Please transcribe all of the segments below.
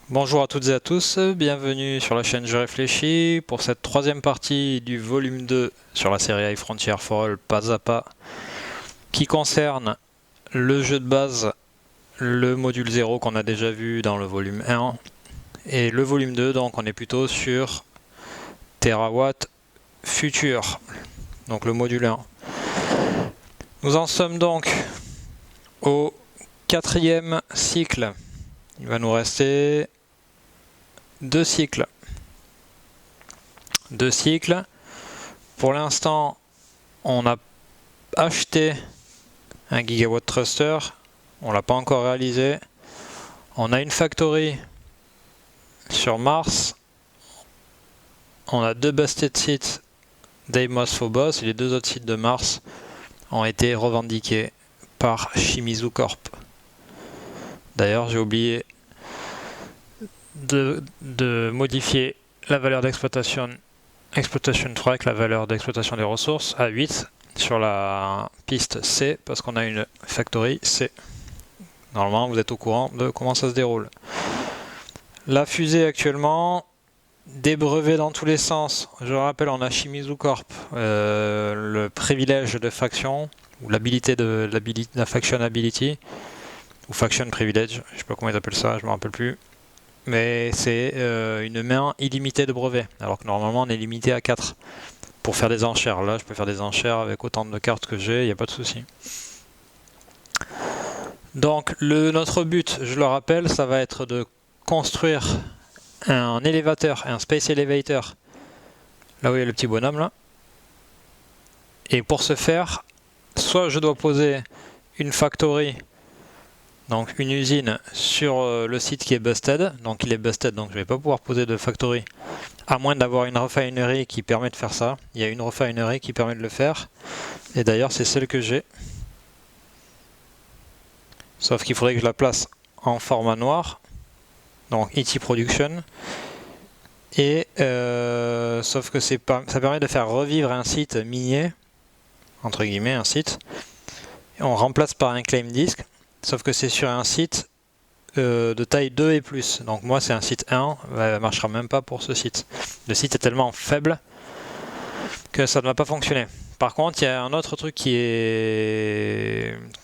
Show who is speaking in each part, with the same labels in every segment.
Speaker 1: Bonjour à toutes et à tous, bienvenue sur la chaîne Je Réfléchis pour cette troisième partie du volume 2 sur la série High Frontier for All pas à pas qui concerne le jeu de base, le module 0 qu'on a déjà vu dans le volume 1 et le volume 2, donc on est plutôt sur Terawatt Future, donc le module 1. Nous en sommes donc au quatrième cycle. Il va nous rester deux cycles. Pour l'instant, on a acheté un gigawatt thruster. On l'a pas encore réalisé. On a une factory sur Mars. On a deux busted sites Deimos Phobos et les deux autres sites de Mars ont été revendiqués par Shimizu Corp. D'ailleurs, j'ai oublié de modifier la valeur d'exploitation track, la valeur d'exploitation des ressources à 8 sur la piste C parce qu'on a une factory C. Normalement, vous êtes au courant de comment ça se déroule. La fusée actuellement, des brevets dans tous les sens. Je rappelle, on a Shimizu Corp, le privilège de faction ou l'habilité de la faction ability ou faction privilege, je sais pas comment ils appellent ça, je me rappelle plus. Mais c'est une main illimitée de brevets, alors que normalement on est limité à 4 pour faire des enchères. Là, je peux faire des enchères avec autant de cartes que j'ai, il n'y a pas de souci. Donc, notre but, je le rappelle, ça va être de construire un élévateur, un space elevator, là où il y a le petit bonhomme là. Et pour ce faire, soit je dois poser une factory, donc une usine sur le site qui est busted, donc il est busted, donc je ne vais pas pouvoir poser de factory, à moins d'avoir une refinery qui permet de faire ça. Il y a une refinery qui permet de le faire, et d'ailleurs c'est celle que j'ai. Sauf qu'il faudrait que je la place en format noir, donc ET Production, et sauf que ça permet de faire revivre un site minier, entre guillemets un site, et on remplace par un claim disk. Sauf que c'est sur un site de taille 2 et plus. Donc moi c'est un site 1, elle ne marchera même pas pour ce site. Le site est tellement faible que ça ne va pas fonctionner. Par contre, il y a un autre truc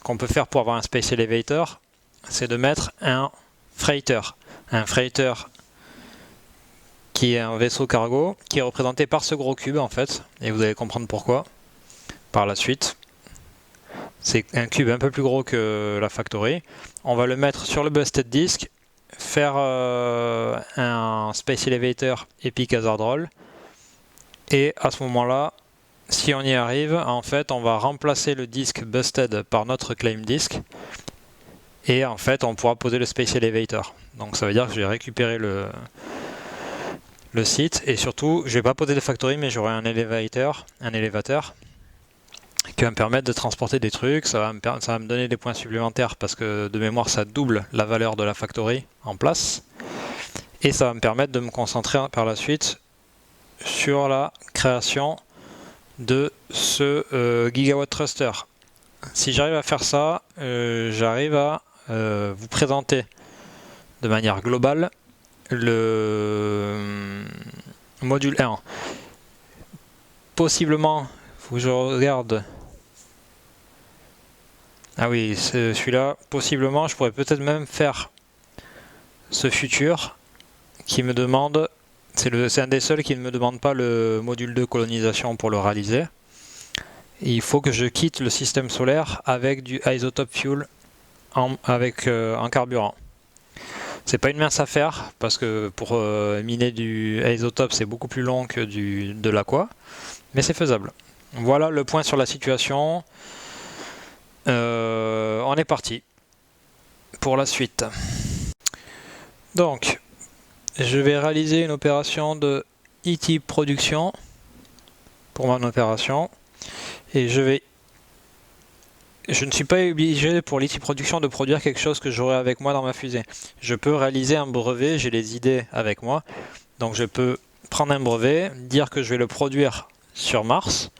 Speaker 1: qu'on peut faire pour avoir un space elevator, c'est de mettre un freighter. Un freighter qui est un vaisseau cargo, qui est représenté par ce gros cube en fait, et vous allez comprendre pourquoi par la suite. C'est un cube un peu plus gros que la factory. On va le mettre sur le busted disk, faire un space elevator epic hazard roll. Et à ce moment-là, si on y arrive, en fait, on va remplacer le disque busted par notre claim disk. Et en fait, on pourra poser le space elevator. Donc ça veut dire que je vais récupérer le site. Et surtout, je vais pas poser de factory, mais j'aurai un élévateur qui va me permettre de transporter des trucs, ça va me donner des points supplémentaires parce que de mémoire ça double la valeur de la factory en place, et ça va me permettre de me concentrer par la suite sur la création de ce gigawatt thruster. Si j'arrive à faire ça, j'arrive à vous présenter de manière globale le module 1. Possiblement, faut que je regarde. Ah oui, celui-là, possiblement, je pourrais peut-être même faire ce futur qui me demande, c'est un des seuls qui ne me demande pas le module 2 colonisation pour le réaliser. Et il faut que je quitte le système solaire avec du isotope fuel en carburant. C'est pas une mince affaire parce que pour miner du isotope c'est beaucoup plus long que de l'aqua, mais c'est faisable. Voilà le point sur la situation. On est parti pour la suite. Donc, je vais réaliser une opération de ET production pour mon opération, et je ne suis pas obligé pour l'ET production de produire quelque chose que j'aurai avec moi dans ma fusée. Je peux réaliser un brevet, j'ai les idées avec moi, donc je peux prendre un brevet, dire que je vais le produire sur Mars.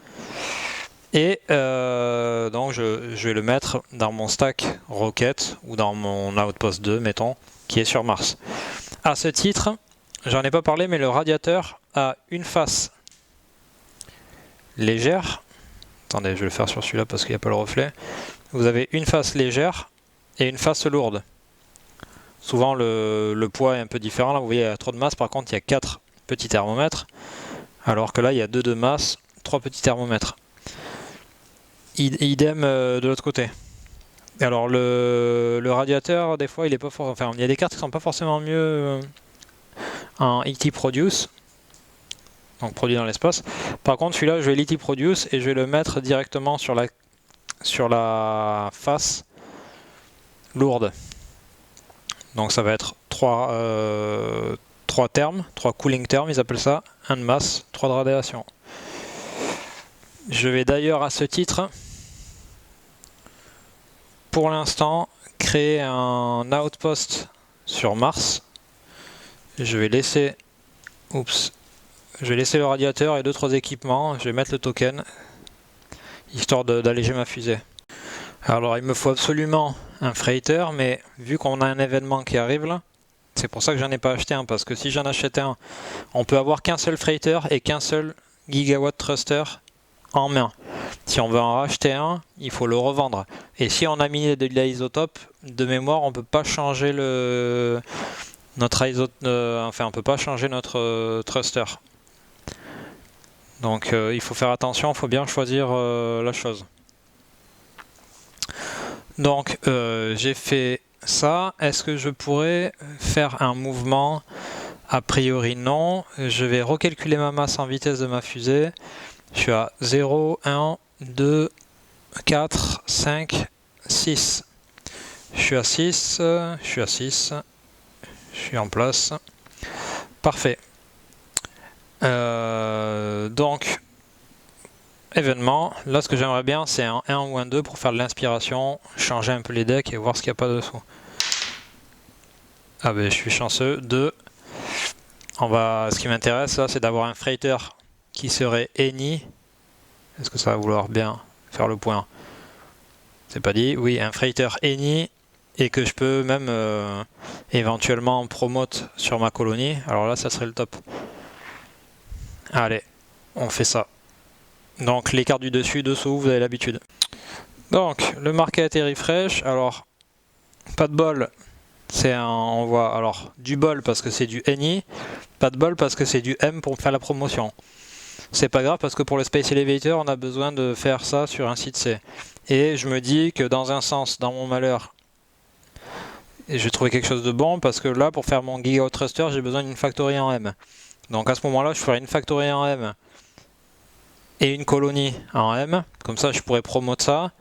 Speaker 1: Et donc je vais le mettre dans mon stack Rocket ou dans mon Outpost 2, mettons, qui est sur Mars. À ce titre, j'en ai pas parlé, mais le radiateur a une face légère. Attendez, je vais le faire sur celui-là parce qu'il n'y a pas le reflet. Vous avez une face légère et une face lourde. Souvent le poids est un peu différent. Là, vous voyez, il y a trop de masse. Par contre, il y a 4 petits thermomètres. Alors que là, il y a 2 de masse, 3 petits thermomètres. Idem de l'autre côté. Alors le radiateur, des fois, il est pas fort. Enfin, il y a des cartes qui sont pas forcément mieux en ET Produce. Donc produit dans l'espace. Par contre, celui-là, je vais l'ET Produce et je vais le mettre directement sur la face lourde. Donc ça va être 3 termes, 3 cooling terms, ils appellent ça, 1 de masse, 3 de radiation. Je vais d'ailleurs à ce titre, pour l'instant, créer un outpost sur Mars. Je vais laisser, le radiateur et 2-3 équipements, je vais mettre le token, histoire d'alléger ma fusée. Alors il me faut absolument un freighter, mais vu qu'on a un événement qui arrive là, c'est pour ça que j'en ai pas acheté un, parce que si j'en achète un, on peut avoir qu'un seul freighter et qu'un seul gigawatt thruster en main. Si on veut en racheter un, il faut le revendre. Et si on a mis de l'isotope, de mémoire, on peut pas changer notre thruster. Donc il faut faire attention, il faut bien choisir la chose. Donc j'ai fait ça. Est-ce que je pourrais faire un mouvement? A priori non. Je vais recalculer ma masse en vitesse de ma fusée. Je suis à 0, 1, 2, 4, 5, 6. Je suis à 6, je suis en place. Parfait. Donc, événement. Là, ce que j'aimerais bien, c'est un 1 ou un 2 pour faire de l'inspiration, changer un peu les decks et voir ce qu'il n'y a pas dessous. Ah ben, je suis chanceux. 2. Ce qui m'intéresse là, c'est d'avoir un freighter qui serait Eni. Est-ce que ça va vouloir bien faire le point? C'est pas dit. Oui, un freighter Eni et que je peux même éventuellement promote sur ma colonie. Alors là, ça serait le top. Allez, on fait ça. Donc les cartes du dessus, dessous, vous avez l'habitude. Donc le market est refresh. Alors pas de bol, on voit alors du bol parce que c'est du Eni, pas de bol parce que c'est du M pour faire la promotion. C'est pas grave parce que pour le Space Elevator, on a besoin de faire ça sur un site C. Et je me dis que dans un sens, dans mon malheur, je vais trouver quelque chose de bon parce que là, pour faire mon Gigawatt Thruster, j'ai besoin d'une factory en M. Donc à ce moment-là, je ferai une factory en M et une colonie en M. Comme ça, je pourrais promote ça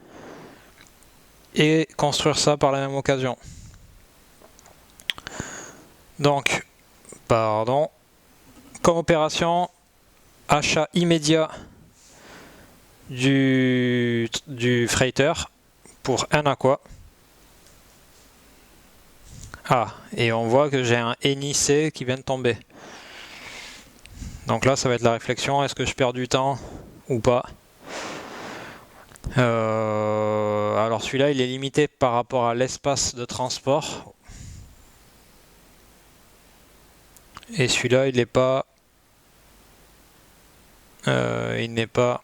Speaker 1: et construire ça par la même occasion. Donc, pardon, comme opération, achat immédiat du freighter pour un aqua. Ah, et on voit que j'ai un Eni C qui vient de tomber. Donc là, ça va être la réflexion, est-ce que je perds du temps ou pas? Alors celui-là, il est limité par rapport à l'espace de transport. Et celui-là, il n'est pas... il n'est pas...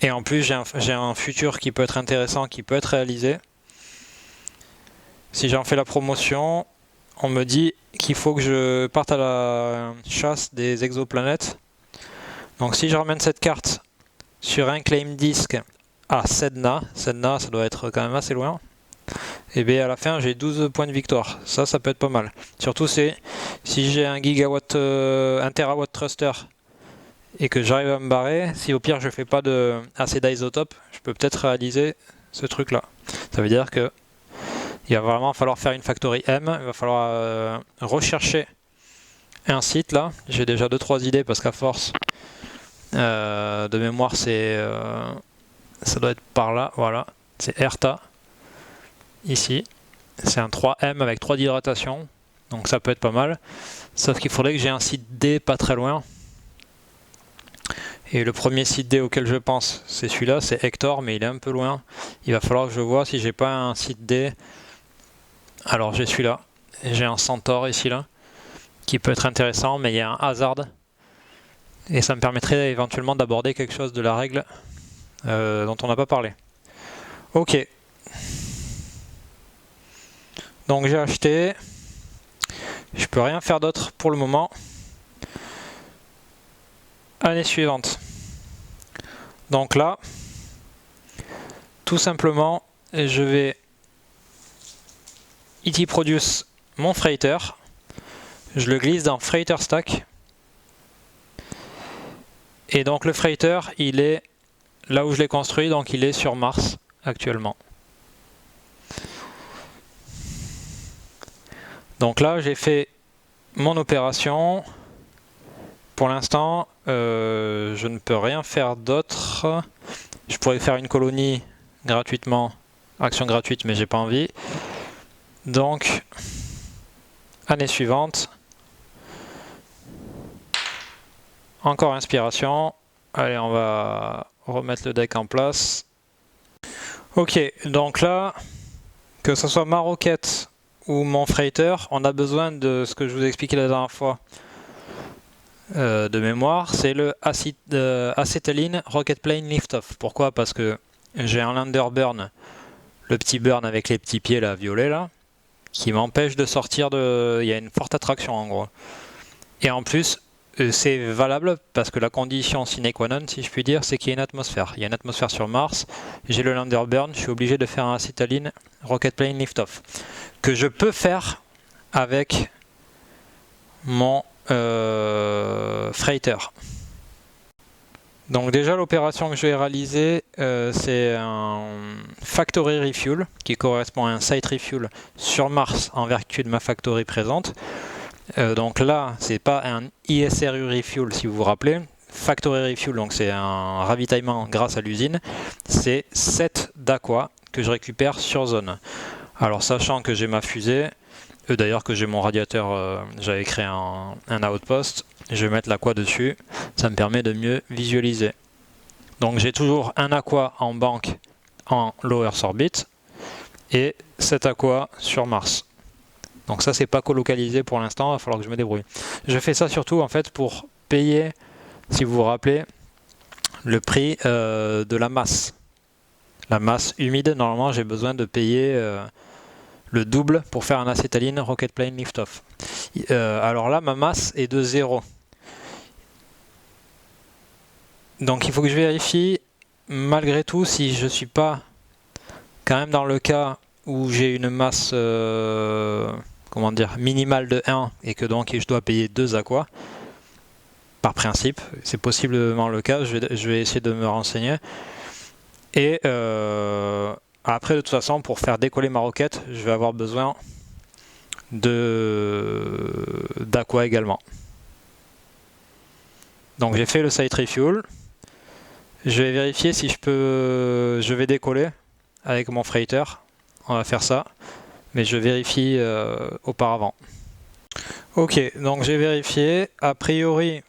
Speaker 1: Et en plus, j'ai un futur qui peut être intéressant, qui peut être réalisé. Si j'en fais la promotion, on me dit qu'il faut que je parte à la chasse des exoplanètes. Donc si je ramène cette carte sur un claim disk à Sedna, ça doit être quand même assez loin, et bien à la fin j'ai 12 points de victoire. Ça peut être pas mal. Surtout si j'ai un terawatt thruster et que j'arrive à me barrer, si au pire je fais pas assez d'isotope, je peux peut-être réaliser ce truc là. Ça veut dire que il va vraiment falloir faire une factory M, il va falloir rechercher un site là. J'ai déjà 2-3 idées parce qu'à force de mémoire ça doit être par là, voilà, c'est Erta ici, c'est un 3M avec 3 d'hydratation, donc ça peut être pas mal, sauf qu'il faudrait que j'ai un site D pas très loin. Et le premier site D auquel je pense, c'est celui-là, c'est Hector, mais il est un peu loin. Il va falloir que je vois si j'ai pas un site D. Alors j'ai celui-là, j'ai un Centaure ici là. qui peut être intéressant, mais il y a un hazard. Et ça me permettrait éventuellement d'aborder quelque chose de la règle dont on n'a pas parlé. Ok. Donc j'ai acheté. Je peux rien faire d'autre pour le moment. Année suivante. Donc là, tout simplement, je vais it produce mon freighter. Je le glisse dans freighter stack. Et donc le freighter, il est là où je l'ai construit, donc il est sur Mars actuellement. Donc là, j'ai fait mon opération. Pour l'instant, je ne peux rien faire d'autre. Je pourrais faire une colonie gratuitement, action gratuite, mais j'ai pas envie. Donc, année suivante. Encore inspiration. Allez, on va remettre le deck en place. Ok, donc là, que ce soit ma roquette ou mon freighter, on a besoin de ce que je vous ai expliqué la dernière fois de mémoire, c'est le acetylene rocket plane lift-off. Pourquoi? Parce que j'ai un lander burn, le petit burn avec les petits pieds là, violets là, qui m'empêche de sortir de... Il y a une forte attraction en gros. Et en plus, c'est valable parce que la condition sine qua non, si je puis dire, c'est qu'il y a une atmosphère. Il y a une atmosphère sur Mars, j'ai le lander burn, je suis obligé de faire un acetylene rocket plane lift-off. Que je peux faire avec mon freighter. Donc déjà l'opération que je vais réaliser, c'est un factory refuel qui correspond à un site refuel sur Mars en vertu de ma factory présente. Donc là, c'est pas un ISRU refuel si vous vous rappelez. Factory refuel, donc c'est un ravitaillement grâce à l'usine. C'est 7 d'aqua que je récupère sur zone. Alors sachant que j'ai ma fusée, d'ailleurs que j'ai mon radiateur, j'avais créé un outpost, je vais mettre l'aqua dessus, ça me permet de mieux visualiser. Donc j'ai toujours un aqua en banque en low Earth orbit et cet aqua sur Mars. Donc ça c'est pas colocalisé pour l'instant, il va falloir que je me débrouille. Je fais ça surtout en fait pour payer, si vous vous rappelez, le prix de la masse. La masse humide, normalement j'ai besoin de payer le double pour faire un acétaline rocket plane lift-off. Alors là, ma masse est de 0. Donc il faut que je vérifie, malgré tout, si je ne suis pas quand même dans le cas où j'ai une masse comment dire, minimale de 1 et que donc je dois payer 2 aqua. Par principe, c'est possiblement le cas, je vais essayer de me renseigner. Et après, de toute façon, pour faire décoller ma roquette, je vais avoir besoin d'aqua également. Donc j'ai fait le site refuel. Je vais vérifier si je vais décoller avec mon freighter. On va faire ça, mais je vérifie auparavant. Ok, donc j'ai vérifié. A priori,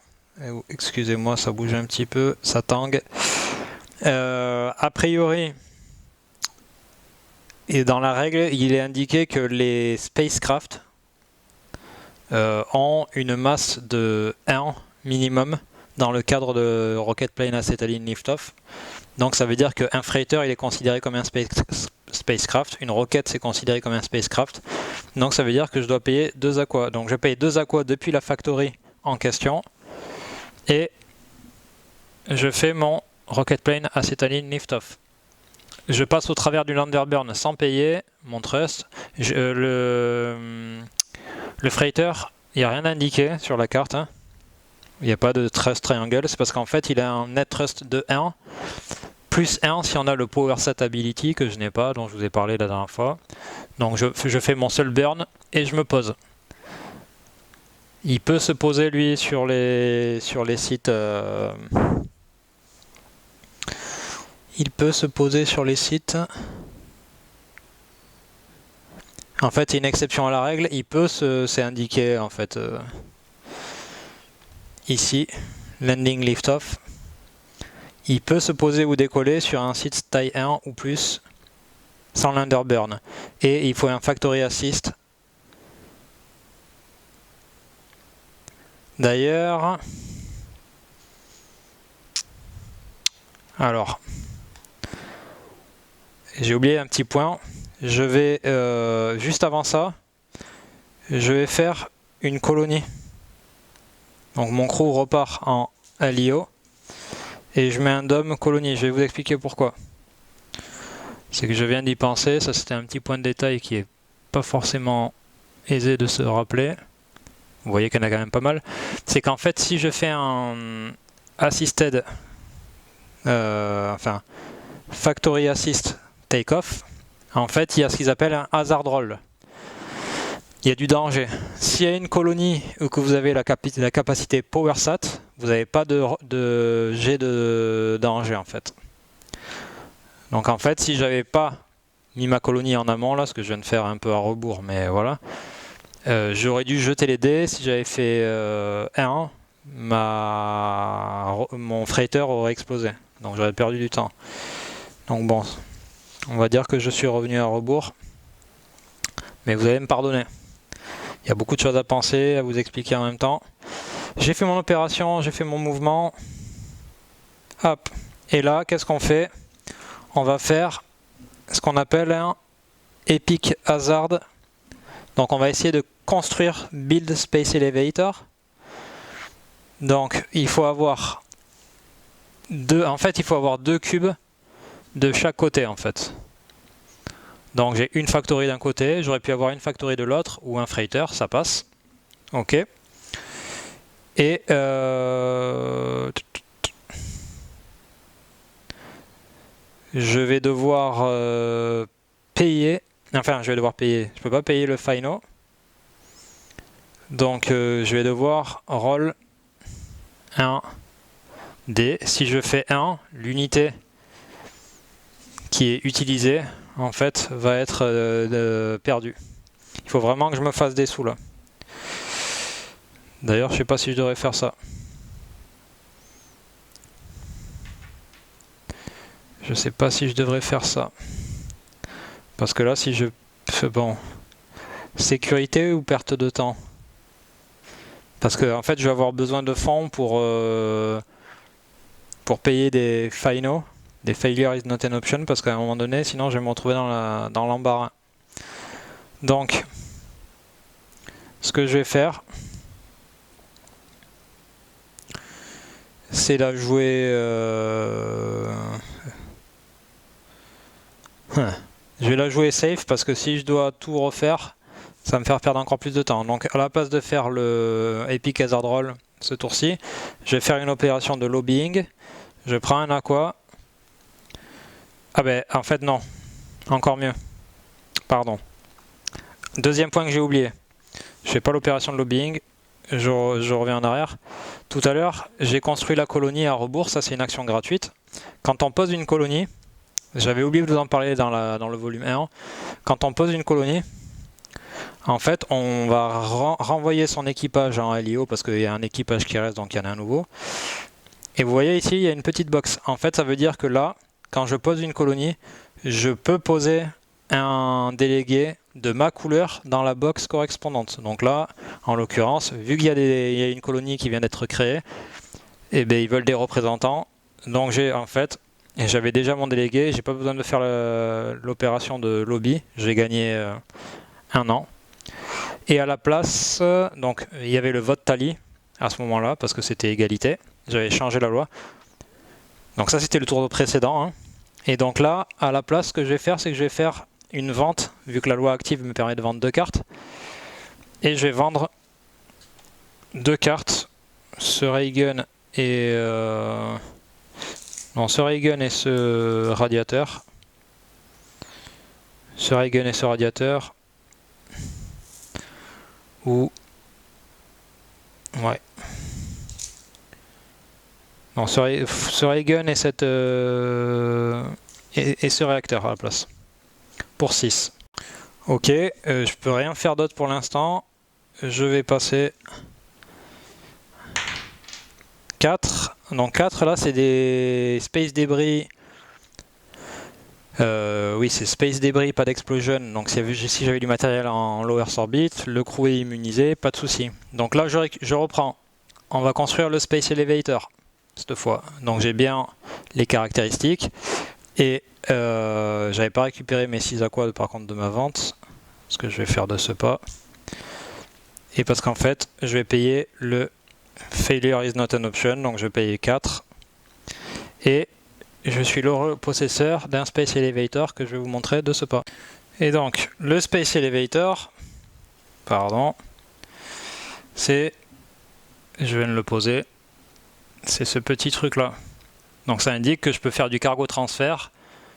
Speaker 1: excusez-moi, ça bouge un petit peu, ça tangue. A priori, et dans la règle, il est indiqué que les spacecraft ont une masse de 1 minimum dans le cadre de Rocket Plane Acetylene Lift-Off. Donc ça veut dire qu'un freighter il est considéré comme un spacecraft, une roquette c'est considéré comme un spacecraft. Donc ça veut dire que je dois payer 2 aqua. Donc je paye 2 aqua depuis la factory en question et je fais mon Rocket Plane Acetylene Lift-Off. Je passe au travers du lander burn sans payer mon trust. Le freighter, il n'y a rien indiqué sur la carte. Hein. Il n'y a pas de trust triangle. C'est parce qu'en fait, il a un net trust de 1. Plus 1 si on a le power set ability que je n'ai pas, dont je vous ai parlé la dernière fois. Donc je fais mon seul burn et je me pose. Il peut se poser lui sur les sites... Il peut se poser sur les sites. En fait, il y a une exception à la règle. Il peut c'est indiqué en fait ici, landing lift-off. Il peut se poser ou décoller sur un site taille 1 ou plus sans lander burn. Et il faut un factory assist D'ailleurs, alors, j'ai oublié un petit point. Je vais, juste avant ça, je vais faire une colonie. Donc mon crew repart en LIO et je mets un DOM colonie. Je vais vous expliquer pourquoi. C'est que je viens d'y penser. Ça, c'était un petit point de détail qui est pas forcément aisé de se rappeler. Vous voyez qu'il y en a quand même pas mal. C'est qu'en fait, si je fais un assisted, enfin factory assist takeoff, en fait, il y a ce qu'ils appellent un hazard roll. Il y a du danger. S'il y a une colonie ou que vous avez la capacité PowerSat, vous n'avez pas de jet de danger en fait. Donc en fait, si j'avais pas mis ma colonie en amont, là, ce que je viens de faire un peu à rebours, mais voilà, j'aurais dû jeter les dés. Si j'avais fait 1, mon freighter aurait explosé. Donc j'aurais perdu du temps. Donc bon, on va dire que je suis revenu à rebours. Mais vous allez me pardonner. Il y a beaucoup de choses à penser, à vous expliquer en même temps. J'ai fait mon opération, j'ai fait mon mouvement. Hop. Et là, qu'est-ce qu'on fait? On va faire ce qu'on appelle un Epic Hazard. Donc on va essayer de construire Build Space Elevator. Donc il faut avoir deux cubes de chaque côté en fait. Donc j'ai une factory d'un côté, j'aurais pu avoir une factory de l'autre ou un freighter, ça passe. Ok. Et je vais devoir payer. Enfin, je vais devoir payer. Je peux pas payer le final. Donc je vais devoir roll 1 D. Si je fais 1, l'unité qui est utilisée en fait va être perdue. Il faut vraiment que je me fasse des sous là. D'ailleurs, je sais pas si je devrais faire ça. Je sais pas si je devrais faire ça. Parce que là, si je fais bon, sécurité ou perte de temps. Parce que en fait, je vais avoir besoin de fonds pour payer des finals. Des failure is not an option, parce qu'à un moment donné, sinon je vais me retrouver dans l'embarras. Donc, ce que je vais faire, c'est la jouer. Je vais la jouer safe, parce que si je dois tout refaire, ça va me faire perdre encore plus de temps. Donc, à la place de faire le Epic Hazard Roll ce tour-ci, je vais faire une opération de lobbying. Je prends un aqua. Ah ben, en fait non, encore mieux, pardon. Deuxième point que j'ai oublié, je fais pas l'opération de lobbying, je reviens en arrière. Tout à l'heure, j'ai construit la colonie à rebours, ça c'est une action gratuite. Quand on pose une colonie, j'avais oublié de vous en parler dans le volume 1, quand on pose une colonie, en fait on va renvoyer son équipage en LIO parce qu'il y a un équipage qui reste, donc il y en a un nouveau. Et vous voyez ici, il y a une petite box. En fait, ça veut dire que là, quand je pose une colonie, je peux poser un délégué de ma couleur dans la box correspondante. Donc là, en l'occurrence, vu qu'il y a une colonie qui vient d'être créée, et ben ils veulent des représentants. Donc j'ai en fait, j'avais déjà mon délégué, j'ai pas besoin de faire l'opération de lobby. J'ai gagné 1 an. Et à la place, donc il y avait le vote tally à ce moment-là parce que c'était égalité. J'avais changé la loi. Donc ça c'était le tour précédent. Hein. Et donc là, à la place, ce que je vais faire, c'est que je vais faire une vente, vu que la loi active me permet de vendre 2 cartes. Et je vais vendre 2 cartes, ce Raygun et ce Raygun et ce radiateur. Ce Raygun et ce radiateur. Ou ouais. Non, ce Raygun et cette et ce réacteur à la place. Pour 6. Ok, je peux rien faire d'autre pour l'instant. Je vais passer 4. Donc 4 là c'est des space débris. Oui, c'est space débris, pas d'explosion. Donc si j'avais du matériel en low Earth orbit, le crew est immunisé, pas de souci. Donc là je reprends on va construire le Space Elevator cette fois. Donc j'ai bien les caractéristiques et j'avais pas récupéré mes 6 aquas par contre de ma vente, ce que je vais faire de ce pas. Et parce qu'en fait je vais payer le Failure is not an option, donc je vais payer 4. Et je suis l'heureux possesseur d'un Space Elevator que je vais vous montrer de ce pas. Et donc le Space Elevator, pardon, c'est, je viens de le poser, c'est ce petit truc là. Donc ça indique que je peux faire du cargo transfert,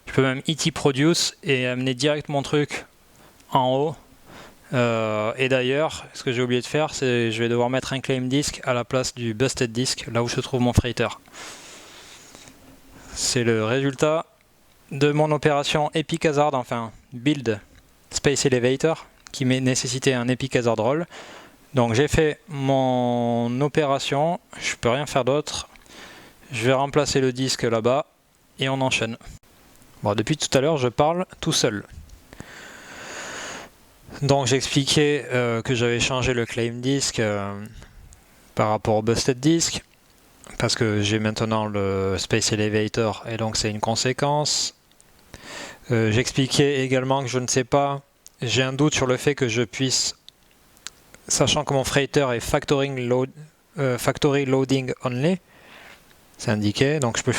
Speaker 1: je peux même ET produce et amener direct mon truc en haut. Et d'ailleurs, ce que j'ai oublié de faire, c'est je vais devoir mettre un claim disk à la place du busted disk, là où se trouve mon freighter. C'est le résultat de mon opération Epic Hazard, enfin build Space Elevator, qui m'a nécessité un Epic Hazard roll. Donc j'ai fait mon opération, je peux rien faire d'autre. Je vais remplacer le disque là-bas et on enchaîne. Bon, depuis tout à l'heure, je parle tout seul. Donc j'ai expliqué que j'avais changé le claim disk par rapport au busted disk, parce que j'ai maintenant le Space Elevator et donc c'est une conséquence. J'expliquais également que je ne sais pas, j'ai un doute sur le fait que je puisse, sachant que mon freighter est factory loading only, c'est indiqué, donc je peux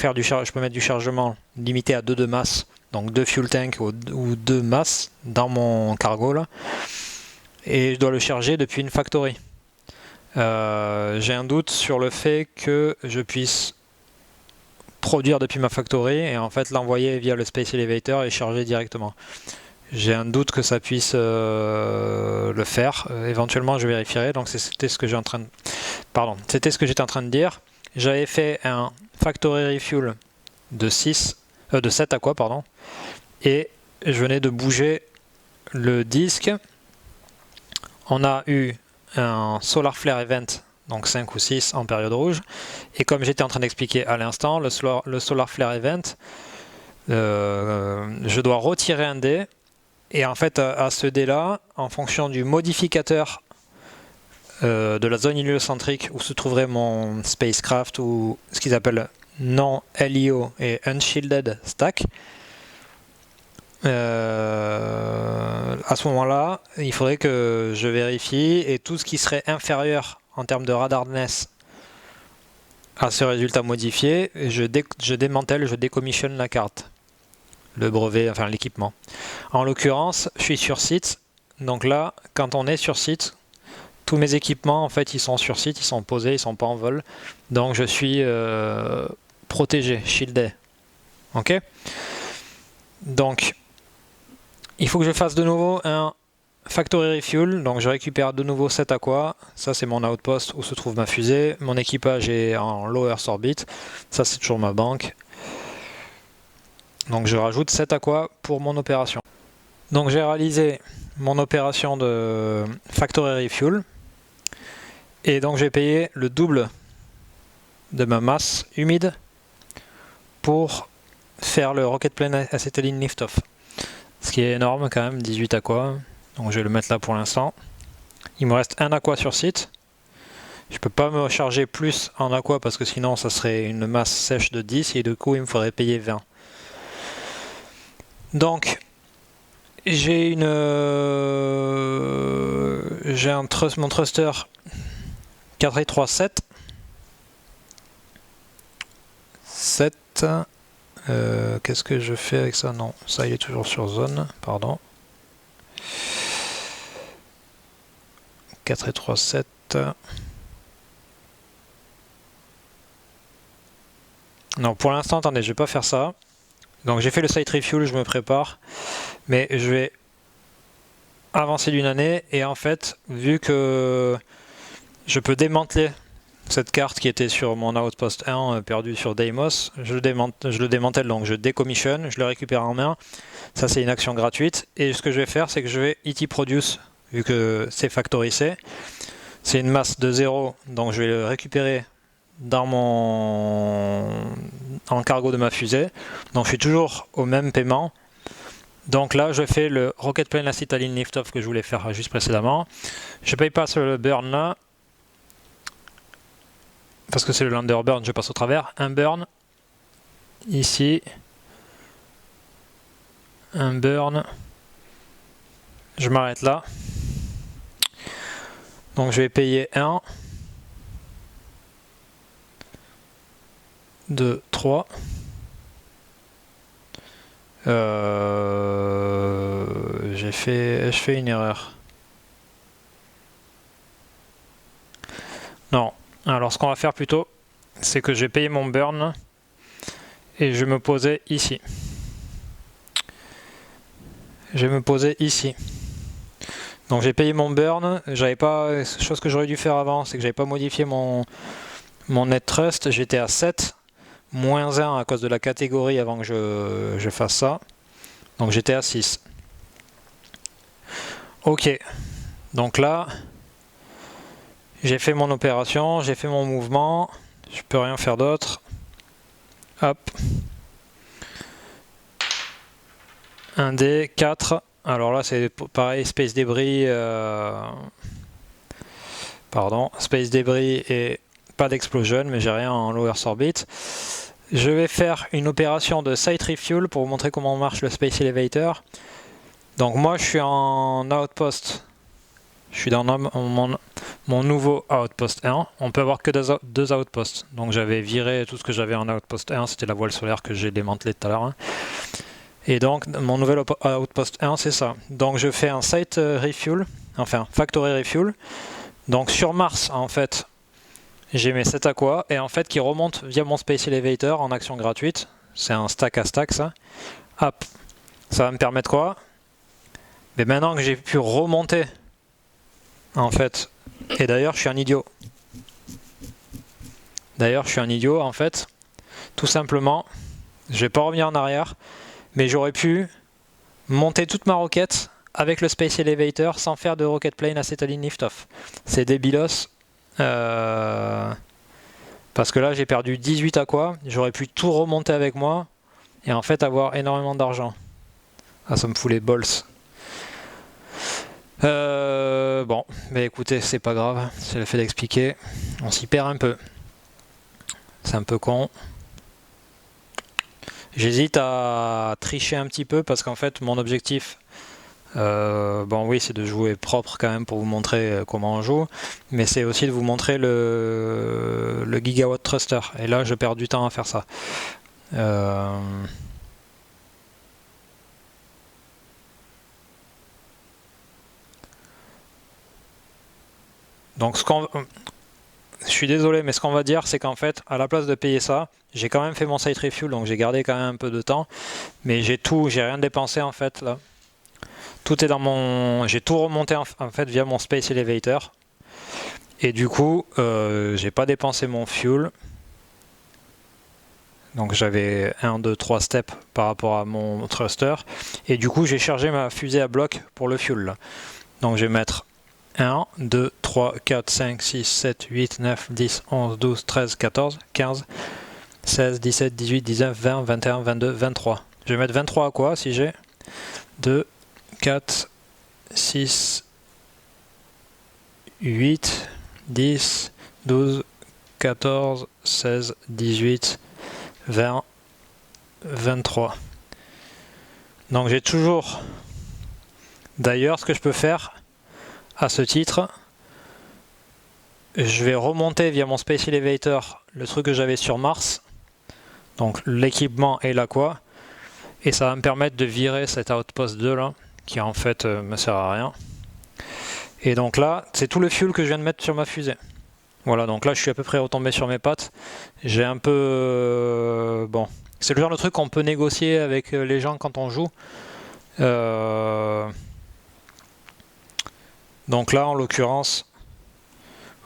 Speaker 1: mettre du chargement limité à 2 de masse, donc 2 fuel tank ou 2 masses dans mon cargo là, et je dois le charger depuis une factory. J'ai un doute sur le fait que je puisse produire depuis ma factory et en fait l'envoyer via le Space Elevator et charger directement. J'ai un doute que ça puisse le faire. Éventuellement je vérifierai. Donc c'était ce que j'étais en train de dire. J'avais fait un factory refuel de 7 aqua, pardon, et je venais de bouger le disque. On a eu un Solar Flare Event, donc 5 ou 6 en période rouge, et comme j'étais en train d'expliquer à l'instant, le Solar Flare Event, je dois retirer un dé, et en fait à ce dé là, en fonction du modificateur de la zone héliocentrique où se trouverait mon spacecraft ou ce qu'ils appellent non LEO et unshielded stack, à ce moment là il faudrait que je vérifie et tout ce qui serait inférieur en termes de radarness à ce résultat modifié, je démantèle, je décommissionne la carte, le brevet, enfin l'équipement. En l'occurrence je suis sur site, donc là quand on est sur site, tous mes équipements en fait ils sont sur site, ils sont posés, ils sont pas en vol, donc je suis protégé, shieldé. Ok. Donc il faut que je fasse de nouveau un factory refuel, donc je récupère de nouveau 7 aqua, ça c'est mon outpost où se trouve ma fusée, mon équipage est en low Earth orbit, ça c'est toujours ma banque. Donc je rajoute 7 aqua pour mon opération. Donc j'ai réalisé mon opération de factory refuel. Et donc j'ai payé le double de ma masse humide pour faire le Rocket Plane Acetylene Liftoff. Ce qui est énorme quand même, 18 aqua. Donc je vais le mettre là pour l'instant. Il me reste un aqua sur site. Je peux pas me charger plus en aqua parce que sinon ça serait une masse sèche de 10 et du coup il me faudrait payer 20. Donc j'ai mon thruster 4i3 7. Qu'est-ce que je fais avec ça? Non, ça il est toujours sur zone, pardon. 4i3 7. Non, pour l'instant, attendez, je vais pas faire ça. Donc j'ai fait le site refuel, je me prépare. Mais je vais avancer d'une année et en fait, vu que je peux démanteler cette carte qui était sur mon outpost 1 perdu sur Deimos, je le démantèle, donc je décommissionne, je le récupère en main. Ça c'est une action gratuite et ce que je vais faire c'est que je vais ET produce, vu que c'est factory C. C'est une masse de 0, donc je vais le récupérer dans en cargo de ma fusée. Donc je suis toujours au même paiement. Donc là je fais le Rocket Plane Acetylene Liftoff que je voulais faire juste précédemment. Je paye pas sur le burn là. parce que c'est le lander burn, je passe au travers. Un burn, ici. Un burn. Je m'arrête là. Donc je vais payer 1, 2, 3. Je fais une erreur. Non. Alors ce qu'on va faire plutôt, c'est que j'ai payé mon burn et je vais me poser ici. Je vais me poser ici. Donc j'ai payé mon burn, j'avais pas, chose que j'aurais dû faire avant, c'est que j'avais pas modifié mon net trust, j'étais à 7, moins 1 à cause de la catégorie avant que je fasse ça. Donc j'étais à 6. Ok, donc là, j'ai fait mon opération, j'ai fait mon mouvement, je peux rien faire d'autre. Hop. 1 dé, 4. Alors là c'est pareil, space débris, pardon, space débris et pas d'explosion, mais j'ai rien en lower orbit. Je vais faire une opération de site refuel pour vous montrer comment marche le space elevator. Donc moi je suis en outpost, je suis dans mon nouveau outpost 1. On peut avoir que deux outposts, donc j'avais viré tout ce que j'avais en outpost 1, c'était la voile solaire que j'ai démantelée tout à l'heure. Et donc mon nouvel outpost 1 c'est ça. Donc je fais un site refuel, enfin factory refuel. Donc sur Mars en fait j'ai mes 7 aqua et en fait qui remontent via mon space elevator en action gratuite. C'est un stack à stack ça. Hop, ça va me permettre quoi? Mais maintenant que j'ai pu remonter en fait, et d'ailleurs je suis un idiot. D'ailleurs je suis un idiot en fait, tout simplement, je vais pas revenir en arrière. Mais j'aurais pu monter toute ma roquette avec le Space Elevator sans faire de rocket plane acetylene lift-off. C'est débilos. Parce que là j'ai perdu 18 aqua, j'aurais pu tout remonter avec moi et en fait avoir énormément d'argent. Ah ça me fout les balls. Bon, mais écoutez, c'est pas grave, c'est le fait d'expliquer. On s'y perd un peu. C'est un peu con. J'hésite à tricher un petit peu parce qu'en fait mon objectif, bon oui c'est de jouer propre quand même pour vous montrer comment on joue, mais c'est aussi de vous montrer le gigawatt thruster, et là je perds du temps à faire ça. Donc je suis désolé, mais ce qu'on va dire, c'est qu'en fait, à la place de payer ça, j'ai quand même fait mon site refuel, donc j'ai gardé quand même un peu de temps, mais j'ai rien dépensé en fait là. Tout est dans mon, j'ai tout remonté en fait via mon space elevator, et du coup, j'ai pas dépensé mon fuel. Donc j'avais 1, 2, 3 steps par rapport à mon thruster, et du coup j'ai chargé ma fusée à bloc pour le fuel là. Donc je vais mettre 1, 2, 3, 4, 5, 6, 7, 8, 9, 10, 11, 12, 13, 14, 15, 16, 17, 18, 19, 20, 21, 22, 23. Je vais mettre 23 à quoi si j'ai 2, 4, 6, 8, 10, 12, 14, 16, 18, 20, 23. Donc j'ai toujours... D'ailleurs, ce que je peux faire à ce titre, je vais remonter via mon Space Elevator le truc que j'avais sur Mars, donc l'équipement et l'aqua, et ça va me permettre de virer cet outpost 2 là, qui en fait me sert à rien. Et donc là, c'est tout le fuel que je viens de mettre sur ma fusée. Voilà, donc là je suis à peu près retombé sur mes pattes. J'ai un peu... bon, c'est le genre de truc qu'on peut négocier avec les gens quand on joue. Donc là, en l'occurrence,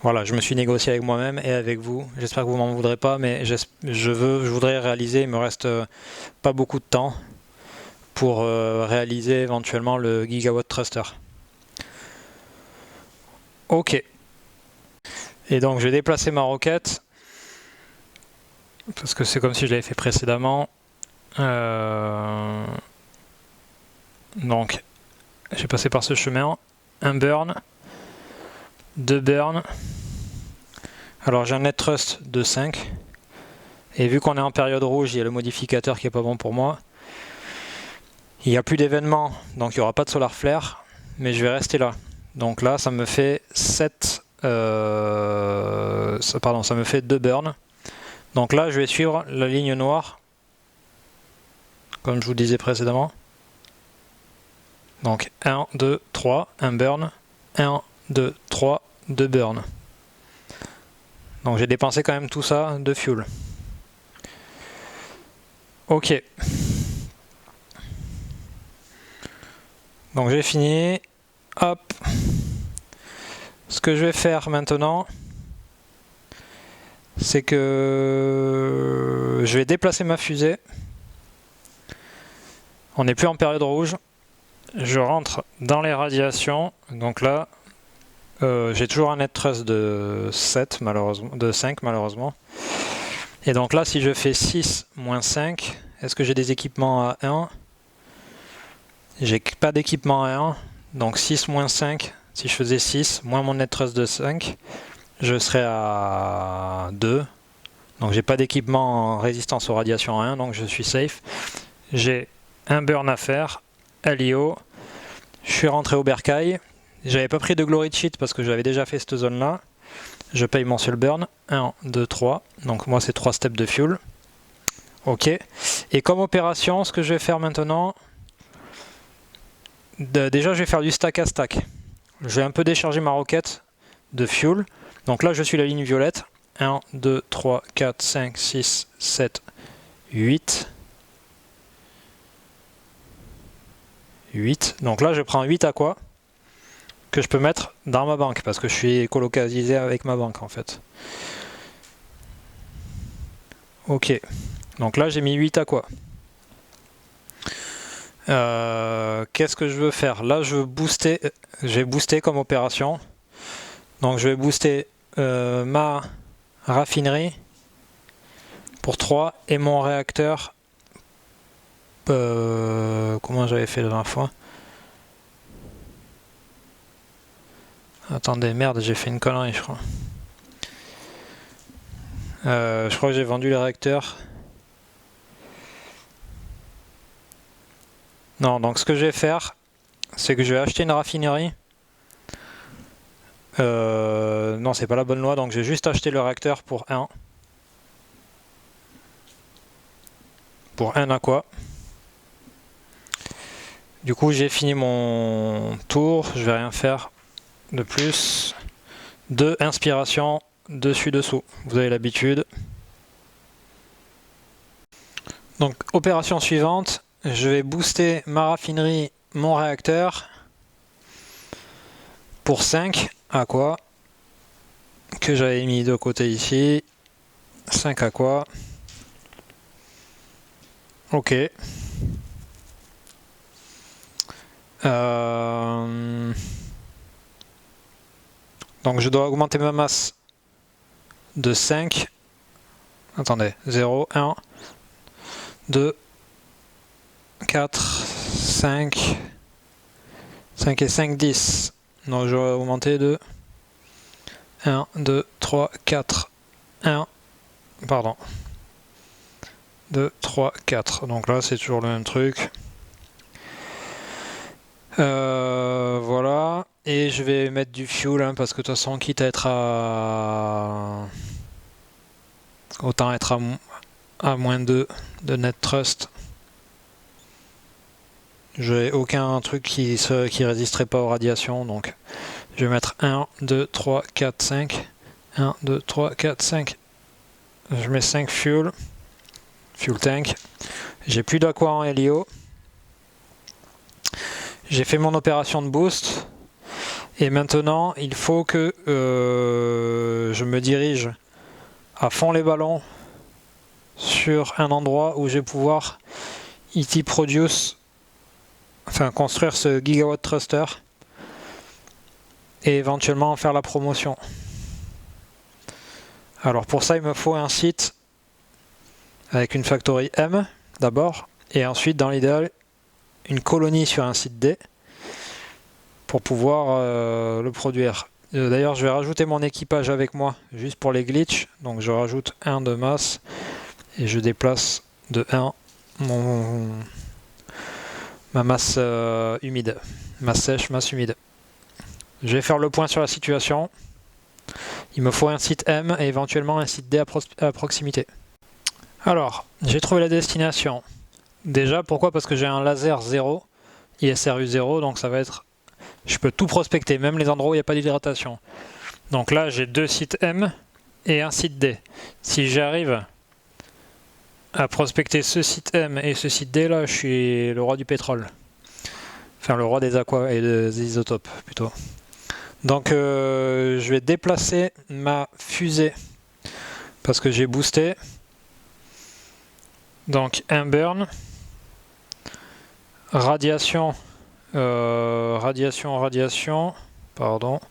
Speaker 1: voilà, je me suis négocié avec moi-même et avec vous. J'espère que vous m'en voudrez pas, mais je voudrais réaliser, il me reste pas beaucoup de temps pour réaliser éventuellement le gigawatt thruster. Ok. Et donc je vais déplacer ma roquette, parce que c'est comme si je l'avais fait précédemment. Donc, j'ai passé par ce chemin. Un burn, 2 burns, Alors j'ai un net thrust de 5. Et vu qu'on est en période rouge, il y a le modificateur qui est pas bon pour moi. Il n'y a plus d'événements, donc il n'y aura pas de solar flare, mais je vais rester là. Donc là, ça me fait 7... pardon, ça me fait 2 burns. Donc là, je vais suivre la ligne noire, comme je vous disais précédemment. Donc 1, 2, 3, un burn. 1, 2, 3, 2 burns. Donc j'ai dépensé quand même tout ça de fuel. Ok. Donc j'ai fini. Hop. Ce que je vais faire maintenant, c'est que je vais déplacer ma fusée. On n'est plus en période rouge. Je rentre dans les radiations. Donc là, j'ai toujours un net thrust de 7 malheureusement, de 5 malheureusement. Et donc là, si je fais 6 moins 5, est-ce que j'ai des équipements à 1? J'ai pas d'équipement à 1. Donc 6 moins 5, si je faisais 6 moins mon net thrust de 5, je serais à 2. Donc j'ai pas d'équipement en résistance aux radiations à 1, donc je suis safe. J'ai un burn à faire, LIO. Je suis rentré au bercail. J'avais pas pris de glory cheat parce que j'avais déjà fait cette zone là. Je paye mon seul burn. 1, 2, 3. Donc moi c'est 3 steps de fuel. Ok. Et comme opération, ce que je vais faire maintenant, déjà je vais faire du stack à stack. Je vais un peu décharger ma roquette de fuel. Donc là je suis la ligne violette. 1, 2, 3, 4, 5, 6, 7, 8. 8. Donc là je prends 8 aqua que je peux mettre dans ma banque parce que je suis colocalisé avec ma banque en fait. Ok. Donc là j'ai mis 8 aqua. Qu'est-ce que je veux faire? Là je veux booster, j'ai boosté comme opération. Donc je vais booster ma raffinerie pour 3 et mon réacteur. Comment j'avais fait la dernière fois? Attendez, merde, j'ai fait une connerie je crois. Je crois que j'ai vendu les réacteurs. Non, donc ce que je vais faire, c'est que je vais acheter une raffinerie. Non, c'est pas la bonne loi, donc j'ai juste acheté le réacteur pour 1. Pour 1 aqua. Du coup, j'ai fini mon tour, je vais rien faire de plus. 2 inspirations dessus-dessous, vous avez l'habitude. Donc, opération suivante, je vais booster ma raffinerie, mon réacteur pour 5 aqua que j'avais mis de côté ici. 5 aqua. Ok. Donc je dois augmenter ma masse de 5. Attendez, 0, 1, 2, 4, 5, 5 et 5, 10. Donc je dois augmenter de 1, 2, 3, 4, 1, pardon. 2, 3, 4. Donc là c'est toujours le même truc. Voilà. Et je vais mettre du fuel hein, parce que de toute façon quitte à être à... Autant être à moins 2 de net thrust. J'ai aucun truc qui résisterait pas aux radiations. Donc je vais mettre 1, 2, 3, 4, 5. 1, 2, 3, 4, 5. Je mets 5 fuel. Fuel tank. J'ai plus d'aqua en LIO. J'ai fait mon opération de boost. Et maintenant, il faut que je me dirige à fond les ballons sur un endroit où je vais pouvoir construire ce gigawatt thruster et éventuellement faire la promotion. Alors pour ça, il me faut un site avec une factory M d'abord, et ensuite dans l'idéal, une colonie sur un site D pour pouvoir le produire. D'ailleurs, je vais rajouter mon équipage avec moi, juste pour les glitches. Donc je rajoute 1 de masse, et je déplace de 1 ma masse humide. Masse sèche, masse humide. Je vais faire le point sur la situation. Il me faut un site M et éventuellement un site D à proximité. Alors, j'ai trouvé la destination. Déjà, pourquoi? Parce que j'ai un laser 0, ISRU 0, donc ça va être... Je peux tout prospecter, même les endroits où il n'y a pas d'hydratation. Donc là, j'ai 2 sites M et un site D. Si j'arrive à prospecter ce site M et ce site D, là, je suis le roi du pétrole. Enfin, le roi des aquas et des isotopes, plutôt. Donc, je vais déplacer ma fusée parce que j'ai boosté. Donc, un burn. Radiation. Radiation. Pardon.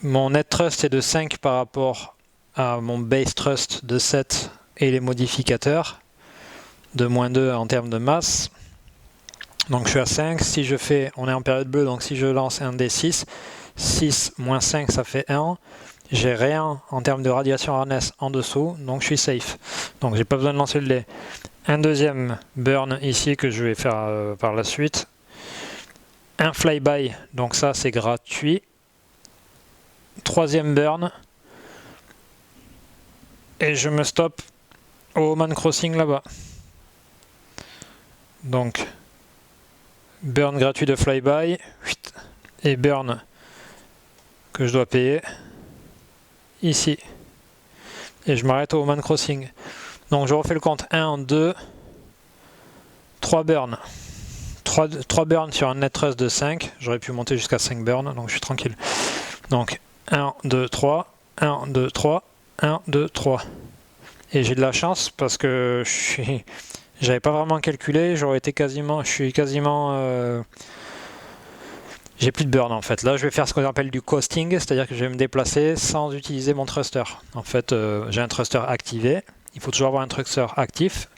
Speaker 1: Mon net thrust est de 5 par rapport à mon base thrust de 7 et les modificateurs de -2 en termes de masse. Donc je suis à 5, si je fais, on est en période bleue, donc si je lance un D6, 6 moins 5 ça fait 1, j'ai rien en termes de radiation harness en dessous, donc je suis safe. Donc j'ai pas besoin de lancer le dé. Un deuxième burn ici que je vais faire par la suite. Un flyby, donc ça c'est gratuit. Troisième burn. Et je me stoppe au Oman Crossing là-bas. Donc burn gratuit de flyby et burn que je dois payer ici. Et je m'arrête au Oman Crossing. Donc je refais le compte. 1, 2, 3 burns. 3 burns sur un net thrust de 5. J'aurais pu monter jusqu'à 5 burns, donc je suis tranquille. Donc 1, 2, 3, 1, 2, 3, 1, 2, 3. Et j'ai de la chance parce que j'avais pas vraiment calculé, j'ai plus de burn en fait. Là je vais faire ce qu'on appelle du coasting, c'est-à-dire que je vais me déplacer sans utiliser mon thruster. En fait j'ai un thruster activé, il faut toujours avoir un thruster actif,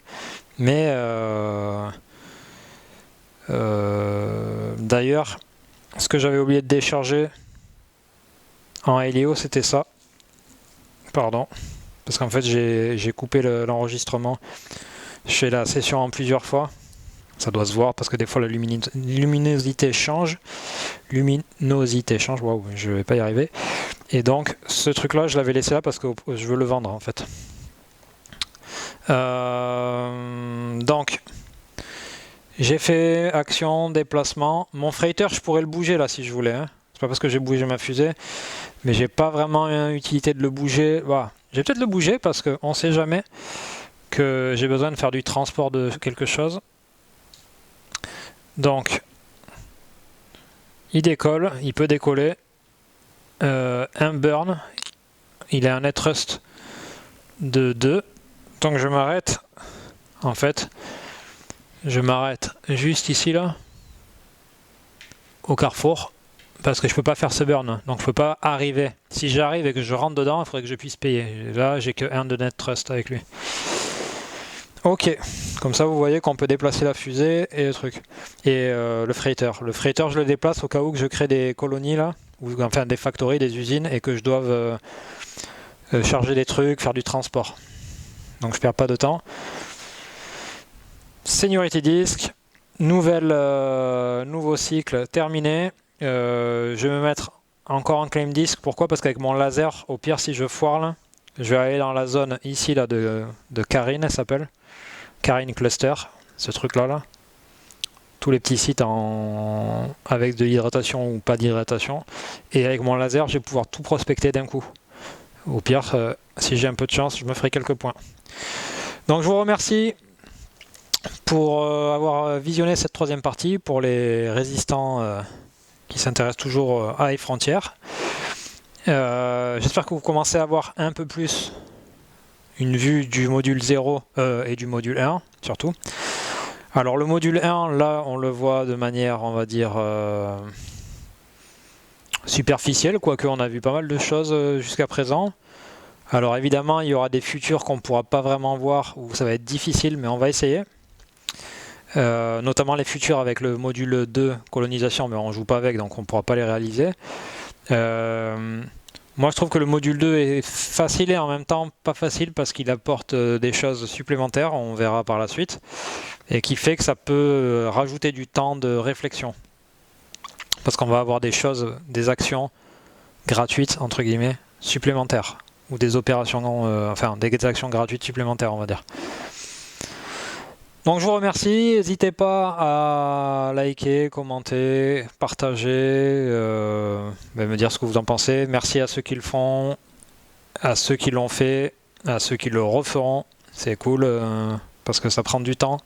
Speaker 1: mais d'ailleurs ce que j'avais oublié de décharger en Helio c'était ça. Pardon. Parce qu'en fait j'ai coupé l'enregistrement. Je fais la session en plusieurs fois. Ça doit se voir parce que des fois la luminosité change. Waouh, je vais pas y arriver. Et donc ce truc là je l'avais laissé là parce que je veux le vendre en fait. Donc j'ai fait action, déplacement. Mon freighter je pourrais le bouger là si je voulais. Hein. C'est pas parce que j'ai bougé ma fusée. Mais j'ai pas vraiment une utilité de le bouger. Voilà. Je vais peut-être le bouger parce qu'on sait jamais que j'ai besoin de faire du transport de quelque chose. Donc, il décolle, il peut décoller. Un burn, il a un net thrust de 2. Donc je m'arrête, en fait, je m'arrête juste ici là, au carrefour. Parce que je peux pas faire ce burn, donc je peux pas arriver. Si j'arrive et que je rentre dedans, il faudrait que je puisse payer. Là, j'ai que 1 de net thrust avec lui. Ok, comme ça vous voyez qu'on peut déplacer la fusée et le truc. Et le freighter. Le freighter, je le déplace au cas où que je crée des colonies là, ou enfin des factories, des usines, et que je doive charger des trucs, faire du transport. Donc je perds pas de temps. Seniority Disk, nouveau cycle terminé. Je vais me mettre encore en claim disk. Pourquoi? Parce qu'avec mon laser, au pire si je foire là, je vais aller dans la zone ici là de Karine, elle s'appelle. Karine Cluster, ce truc là. Tous les petits sites avec de l'hydratation ou pas d'hydratation. Et avec mon laser, je vais pouvoir tout prospecter d'un coup. Au pire, si j'ai un peu de chance, je me ferai quelques points. Donc je vous remercie pour avoir visionné cette troisième partie, pour les résistants qui s'intéressent toujours à iFrontier. J'espère que vous commencez à avoir un peu plus une vue du module 0 et du module 1 surtout. Alors le module 1, là on le voit de manière, on va dire, superficielle, quoique on a vu pas mal de choses jusqu'à présent. Alors évidemment il y aura des futurs qu'on ne pourra pas vraiment voir, où ça va être difficile, mais on va essayer. Notamment les futurs avec le module 2 colonisation, mais on ne joue pas avec, donc on ne pourra pas les réaliser. Moi je trouve que le module 2 est facile et en même temps pas facile parce qu'il apporte des choses supplémentaires, on verra par la suite, et qui fait que ça peut rajouter du temps de réflexion. Parce qu'on va avoir des choses, des actions gratuites, entre guillemets, supplémentaires, ou des opérations, enfin des actions gratuites supplémentaires on va dire. Donc je vous remercie, n'hésitez pas à liker, commenter, partager, me dire ce que vous en pensez. Merci à ceux qui le font, à ceux qui l'ont fait, à ceux qui le referont. C'est cool parce que ça prend du temps.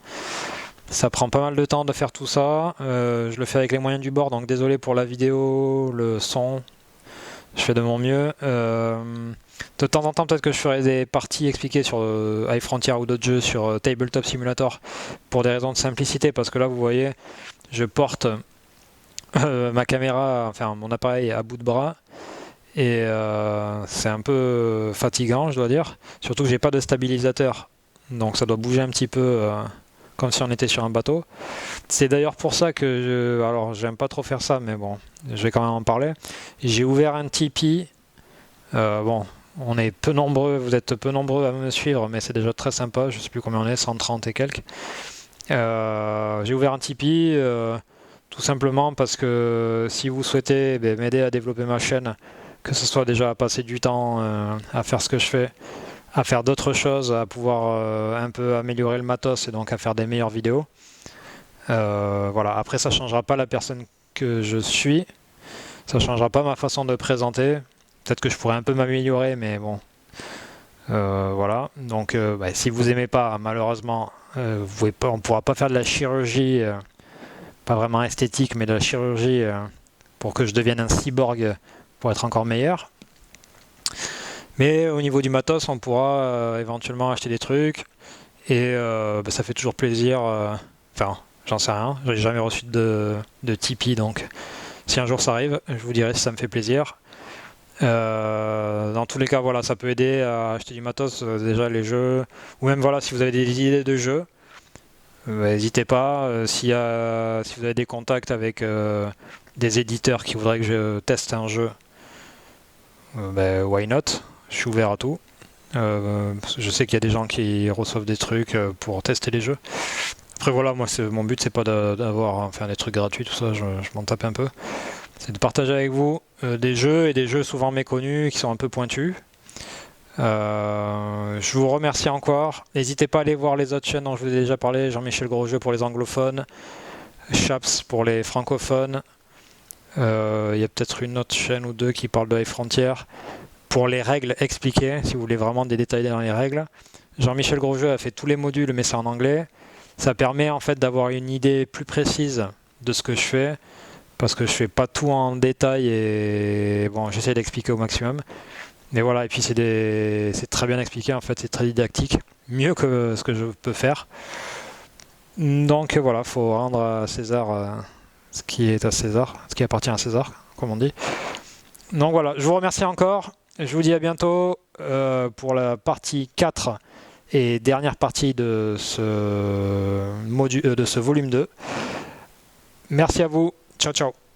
Speaker 1: Ça prend pas mal de temps de faire tout ça. Je le fais avec les moyens du bord, donc désolé pour la vidéo, le son. Je fais de mon mieux. De temps en temps, peut-être que je ferai des parties expliquées sur iFrontier ou d'autres jeux sur Tabletop Simulator pour des raisons de simplicité, parce que là, vous voyez, je porte ma caméra, enfin mon appareil à bout de bras, et c'est un peu fatigant, je dois dire. Surtout que j'ai pas de stabilisateur, donc ça doit bouger un petit peu comme si on était sur un bateau. C'est d'ailleurs pour ça que alors j'aime pas trop faire ça, mais bon, je vais quand même en parler. J'ai ouvert un Tipeee. Bon, on est peu nombreux, vous êtes peu nombreux à me suivre, mais c'est déjà très sympa. Je sais plus combien on est, 130 et quelques. J'ai ouvert un Tipeee tout simplement parce que si vous souhaitez m'aider à développer ma chaîne, que ce soit déjà à passer du temps à faire ce que je fais, à faire d'autres choses, à pouvoir un peu améliorer le matos et donc à faire des meilleures vidéos. Voilà. Après, ça ne changera pas la personne que je suis, ça ne changera pas ma façon de présenter. Peut-être que je pourrais un peu m'améliorer, mais bon. Voilà. Donc, si vous n'aimez pas, malheureusement, on ne pourra pas faire de la chirurgie, pas vraiment esthétique, mais de la chirurgie pour que je devienne un cyborg pour être encore meilleur. Mais au niveau du matos, on pourra éventuellement acheter des trucs et ça fait toujours plaisir. Enfin, j'en sais rien, j'ai jamais reçu de Tipeee, donc si un jour ça arrive, je vous dirai si ça me fait plaisir. Dans tous les cas, voilà, ça peut aider à acheter du matos, déjà les jeux, ou même voilà, si vous avez des idées de jeux, n'hésitez pas. Si vous avez des contacts avec des éditeurs qui voudraient que je teste un jeu, why not? Je suis ouvert à tout. Je sais qu'il y a des gens qui reçoivent des trucs pour tester les jeux. Après voilà, moi mon but c'est pas d'avoir des trucs gratuits, tout ça, je m'en tape un peu. C'est de partager avec vous des jeux, et des jeux souvent méconnus qui sont un peu pointus. Je vous remercie encore. N'hésitez pas à aller voir les autres chaînes dont je vous ai déjà parlé. Jean-Michel Grosjeu pour les anglophones, Chaps pour les francophones. Il y a peut-être une autre chaîne ou deux qui parle de iFrontier. Pour les règles expliquées, si vous voulez vraiment des détails dans les règles. Jean-Michel Grosjeu a fait tous les modules, mais c'est en anglais. Ça permet en fait d'avoir une idée plus précise de ce que je fais, parce que je fais pas tout en détail et bon, j'essaie d'expliquer au maximum. Mais voilà, et puis c'est très bien expliqué en fait, c'est très didactique, mieux que ce que je peux faire. Donc voilà, faut rendre à César ce qui est à César, ce qui appartient à César, comme on dit. Donc voilà, je vous remercie encore. Je vous dis à bientôt pour la partie 4 et dernière partie de ce volume 2. Merci à vous. Ciao, ciao.